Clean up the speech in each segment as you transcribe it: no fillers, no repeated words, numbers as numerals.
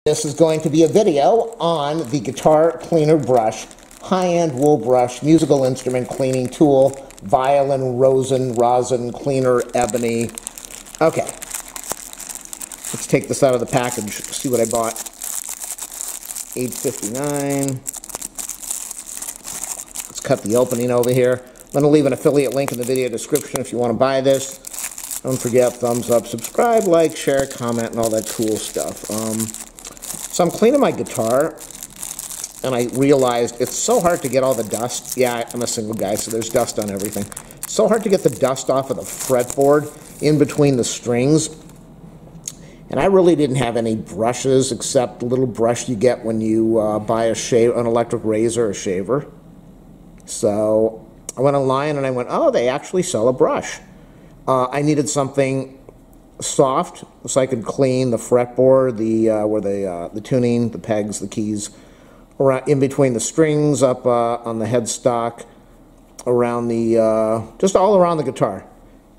This is going to be a video on the guitar cleaner brush, high-end wool brush, musical instrument cleaning tool, Violin Rosin cleaner, ebony. Okay, let's take this out of the package, see what I bought. $8.59. Let's cut the opening over here. I'm going to leave an affiliate link in the video description if you want to buy this. Don't forget, thumbs up, subscribe, like, share, comment, and all that cool stuff. So I'm cleaning my guitar, and I realized it's so hard to get all the dust. Yeah, I'm a single guy, so there's dust on everything. It's so hard to get the dust off of the fretboard in between the strings. And I really didn't have any brushes except the little brush you get when you buy an electric razor or shaver. So I went online and I went, oh, they actually sell a brush. I needed something soft so I could clean the fretboard, where the tuning, the pegs, the keys, around in between the strings, up on the headstock, around the just all around the guitar.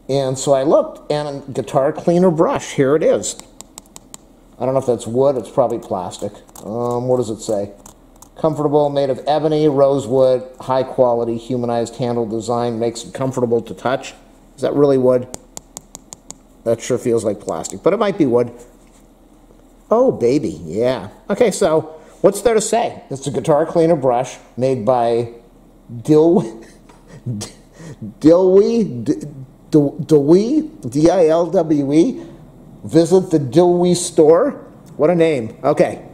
And so I looked, and a guitar cleaner brush. Here it is. I don't know if that's wood. It's probably plastic. What does it say? Comfortable, made of ebony, rosewood, high quality, humanized handle design, makes it comfortable to touch. Is that really wood? That sure feels like plastic, but it might be wood. Oh, baby, yeah. Okay, so what's there to say? It's a guitar cleaner brush made by Dilwe, D-I-L-W-E. Visit the Dilwe store. What a name. Okay.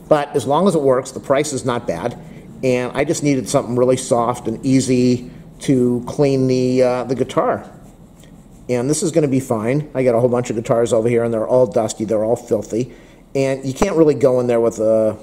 But as long as it works, the price is not bad. And I just needed something really soft and easy to clean the guitar. And this is going to be fine. I got a whole bunch of guitars over here, and they're all dusty. They're all filthy. And you can't really go in there with a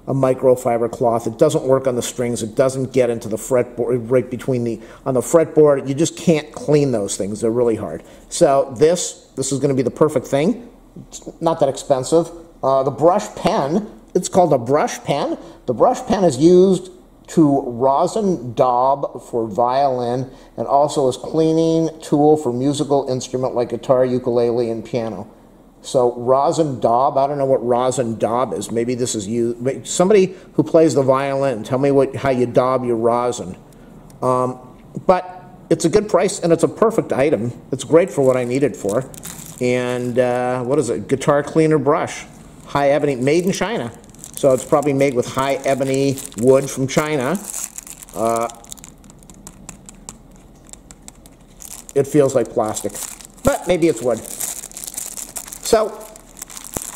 microfiber cloth. It doesn't work on the strings. It doesn't get into the fretboard, right between on the fretboard. You just can't clean those things. They're really hard. So this is going to be the perfect thing. It's not that expensive. The brush pen, it's called a brush pen. The brush pen is used to rosin daub for violin, and also as cleaning tool for musical instrument like guitar, ukulele, and piano. So rosin daub, I don't know what rosin daub is. Maybe this is you. Somebody who plays the violin, tell me how you daub your rosin. But it's a good price, and it's a perfect item. It's great for what I need it for. And what is it? Guitar cleaner brush, high ebony, made in China. So it's probably made with high ebony wood from China. It feels like plastic, but maybe it's wood. So,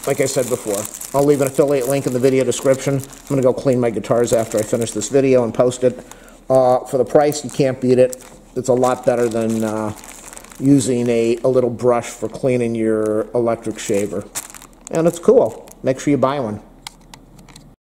like I said before, I'll leave an affiliate link in the video description. I'm going to go clean my guitars after I finish this video and post it. For the price, you can't beat it. It's a lot better than using a little brush for cleaning your electric shaver. And it's cool. Make sure you buy one.